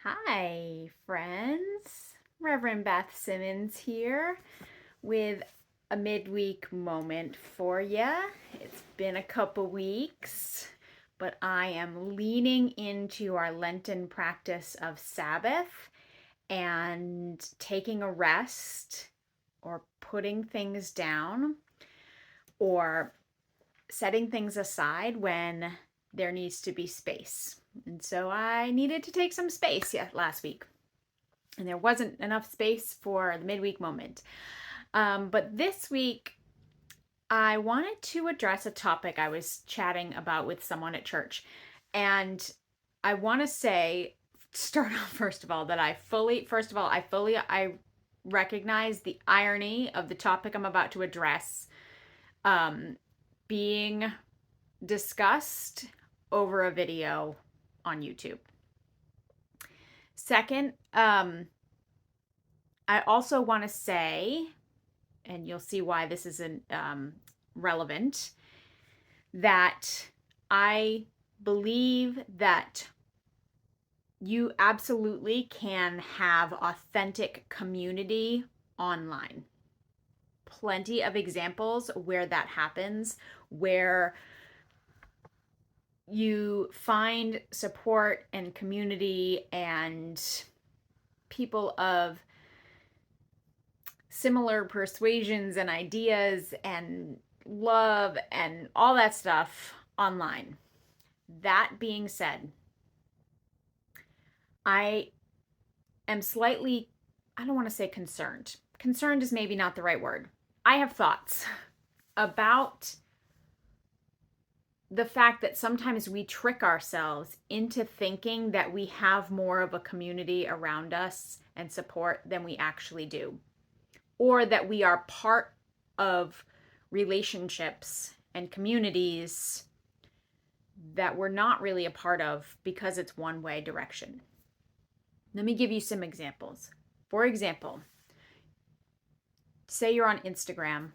Hi, friends. Reverend Beth Simmons here with a midweek moment for you. It's been a couple weeks, but I am leaning into our Lenten practice of Sabbath and taking a rest or putting things down or setting things aside when there needs to be space. And so I needed to take some space last week. And there wasn't enough space for the midweek moment. But this week, I wanted to address a topic I was chatting about with someone at church. And I want to start off first of all, that I recognize the irony of the topic I'm about to address being discussed over a video on YouTube. Second, I also want to say, and you'll see why this isn't relevant, that I believe that you absolutely can have authentic community online. Plenty of examples where that happens, where you find support and community and people of similar persuasions and ideas and love and all that stuff online. That being said, I am slightly, I don't want to say concerned. Concerned is maybe not the right word. I have thoughts about the fact that sometimes we trick ourselves into thinking that we have more of a community around us and support than we actually do, or that we are part of relationships and communities that we're not really a part of because it's one way direction. Let me give you some examples. For example, say you're on Instagram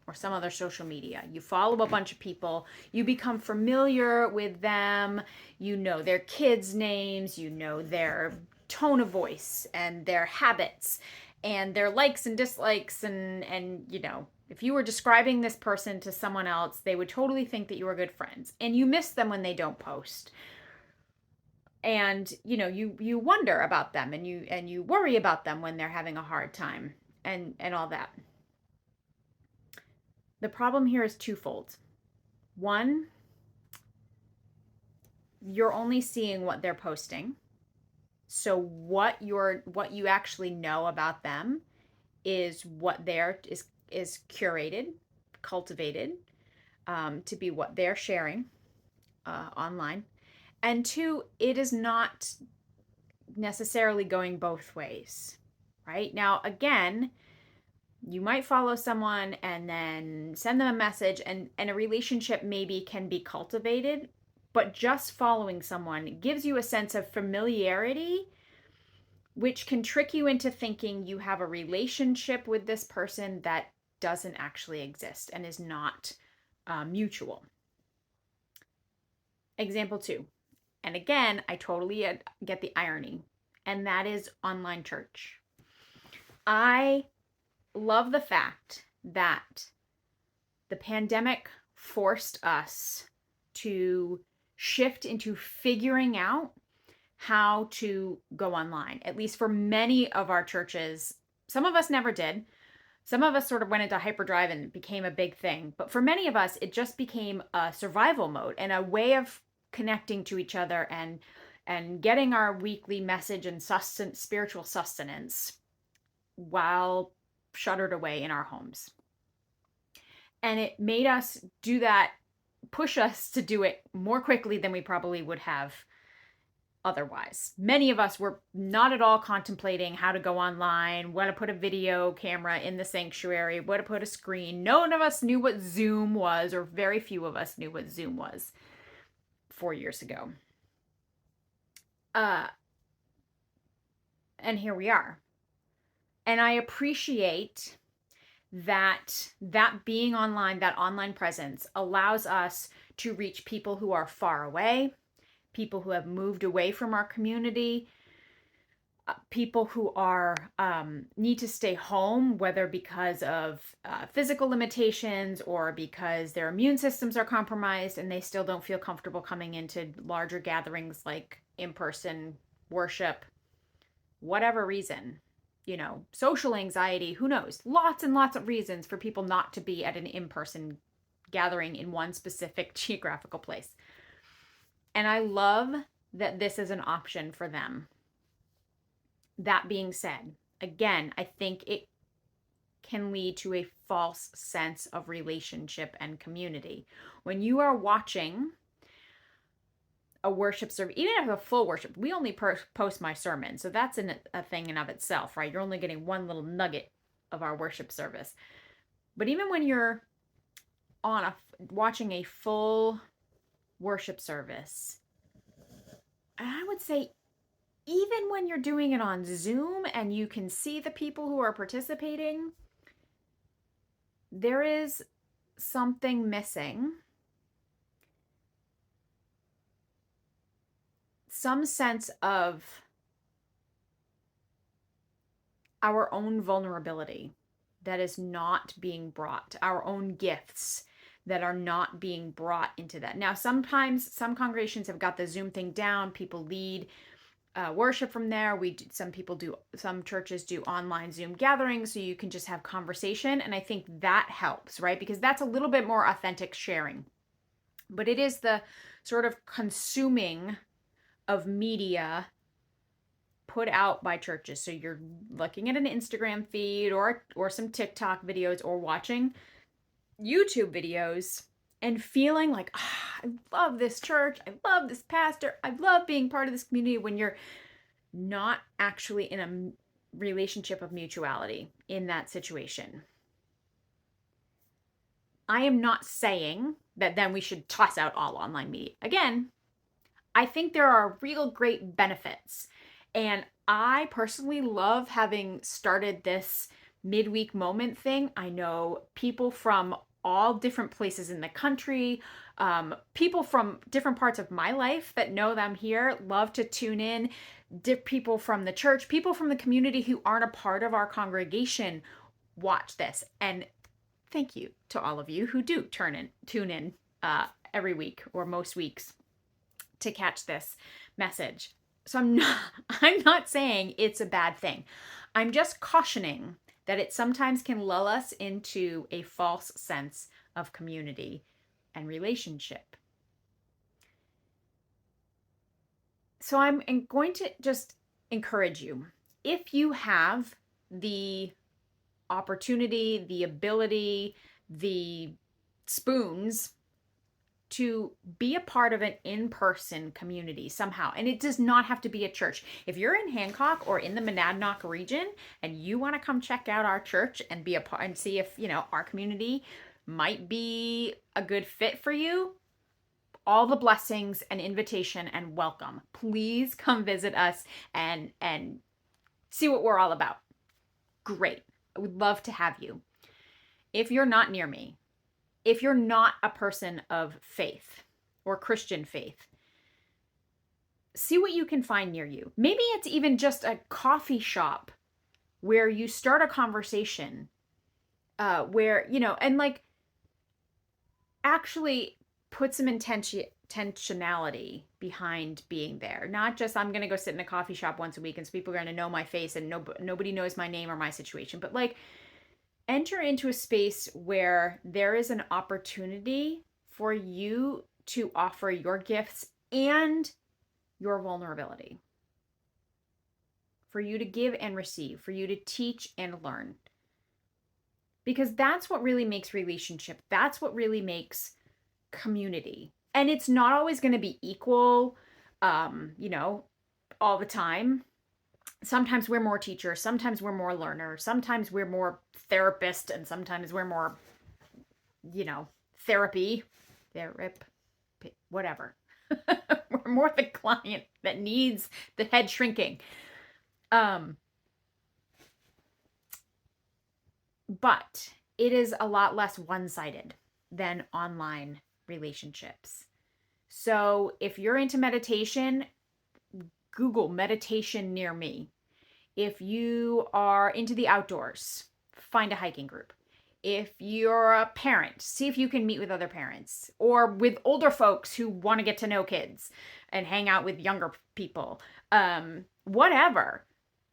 or some other social media. You follow a bunch of people, you become familiar with them, you know their kids' names, you know their tone of voice and their habits and their likes and dislikes, and you know, if you were describing this person to someone else, they would totally think that you were good friends, and you miss them when they don't post. And you know, you wonder about them, and you worry about them when they're having a hard time and all that. The problem here is twofold. One, you're only seeing what they're posting. So what you actually know about them is what is curated, cultivated to be what they're sharing online. And two, it is not necessarily going both ways, right? Now, again, you might follow someone and then send them a message, and a relationship maybe can be cultivated, but just following someone gives you a sense of familiarity, which can trick you into thinking you have a relationship with this person that doesn't actually exist and is not mutual. Example 2. And again, I totally get the irony, and that is online church. I love the fact that the pandemic forced us to shift into figuring out how to go online, at least for many of our churches. Some of us never did. Some of us sort of went into hyperdrive and it became a big thing. But for many of us, it just became a survival mode and a way of connecting to each other and getting our weekly message and spiritual sustenance while shuttered away in our homes. And it made us do that, push us to do it more quickly than we probably would have otherwise. Many of us were not at all contemplating how to go online, what to put a video camera in the sanctuary, what to put a screen. None of us knew what Zoom was, or very few of us knew what Zoom was 4 years ago. And here we are. And I appreciate that being online, that online presence allows us to reach people who are far away, people who have moved away from our community, people who are need to stay home, whether because of physical limitations or because their immune systems are compromised and they still don't feel comfortable coming into larger gatherings like in-person worship, whatever reason, social anxiety, who knows, lots and lots of reasons for people not to be at an in-person gathering in one specific geographical place. And I love that this is an option for them. That being said, again, I think it can lead to a false sense of relationship and community. When you are watching a worship service, even if a full worship, we only post my sermon, so that's a thing in of itself, right? You're only getting one little nugget of our worship service. But even when you're watching a full worship service, I would say even when you're doing it on Zoom and you can see the people who are participating, there is something missing. Some sense of our own vulnerability that is not being brought, our own gifts that are not being brought into that. Now, sometimes some congregations have got the Zoom thing down. People lead worship from there. Some churches do online Zoom gatherings so you can just have conversation. And I think that helps, right? Because that's a little bit more authentic sharing. But it is the sort of consuming of media put out by churches. So you're looking at an Instagram feed or some TikTok videos or watching YouTube videos and feeling like, I love this church, I love this pastor, I love being part of this community, when you're not actually in a relationship of mutuality in that situation. I am not saying that then we should toss out all online media. Again, I think there are real great benefits. And I personally love having started this midweek moment thing. I know people from all different places in the country, people from different parts of my life that know that I'm here, love to tune in. People from the church, people from the community who aren't a part of our congregation watch this. And thank you to all of you who do tune in every week or most weeks to catch this message. So I'm not saying it's a bad thing. I'm just cautioning that it sometimes can lull us into a false sense of community and relationship. So I'm going to just encourage you, if you have the opportunity, the ability, the spoons to be a part of an in-person community somehow. And it does not have to be a church. If you're in Hancock or in the Monadnock region and you want to come check out our church and be a part and see if, our community might be a good fit for you, all the blessings and invitation and welcome. Please come visit us and see what we're all about. Great. I would love to have you. If you're not near me, if you're not a person of faith or Christian faith, see what you can find near you. Maybe it's even just a coffee shop where you start a conversation where, and like actually put some intentionality behind being there. Not just, I'm going to go sit in a coffee shop once a week and so people are going to know my face and nobody knows my name or my situation, but like, enter into a space where there is an opportunity for you to offer your gifts and your vulnerability. For you to give and receive, for you to teach and learn. Because that's what really makes relationship. That's what really makes community. And it's not always going to be equal, all the time. Sometimes we're more teacher, sometimes we're more learner, sometimes we're more therapist, and sometimes we're more, therapy, whatever. We're more the client that needs the head shrinking. But it is a lot less one-sided than online relationships. So if you're into meditation, Google meditation near me. If you are into the outdoors, find a hiking group. If you're a parent, see if you can meet with other parents or with older folks who want to get to know kids and hang out with younger people. Whatever.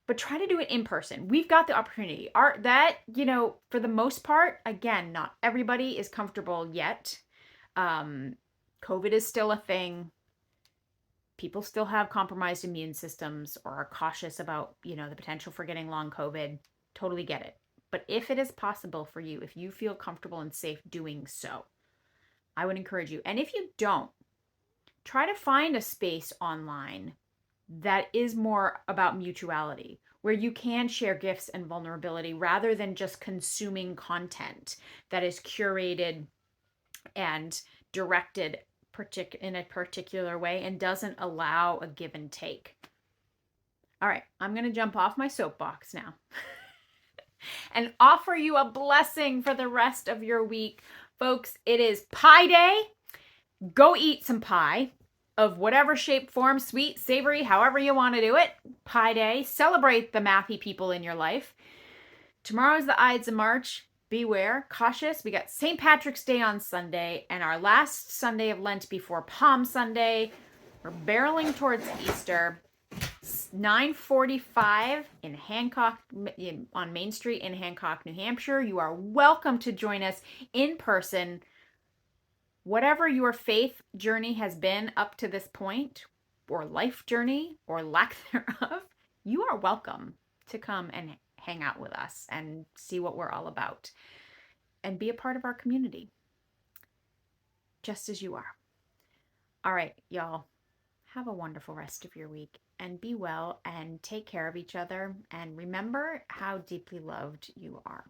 But try to do it in person. We've got the opportunity. For the most part, again, not everybody is comfortable yet. COVID is still a thing. People still have compromised immune systems or are cautious about, the potential for getting long COVID. Totally get it. But if it is possible for you, if you feel comfortable and safe doing so, I would encourage you. And if you don't, try to find a space online that is more about mutuality, where you can share gifts and vulnerability rather than just consuming content that is curated and directed in a particular way and doesn't allow a give and take. All right, I'm going to jump off my soapbox now and offer you a blessing for the rest of your week. Folks, it is Pie Day. Go eat some pie of whatever shape, form, sweet, savory, however you want to do it. Pie Day. Celebrate the mathy people in your life. Tomorrow's the Ides of March. Beware, cautious. We got St. Patrick's Day on Sunday and our last Sunday of Lent before Palm Sunday. We're barreling towards Easter. 9:45 in Hancock, on Main Street in Hancock, New Hampshire. You are welcome to join us in person. Whatever your faith journey has been up to this point, or life journey, or lack thereof, you are welcome to come and hang out with us and see what we're all about and be a part of our community, just as you are. All right, y'all, have a wonderful rest of your week and be well and take care of each other and remember how deeply loved you are.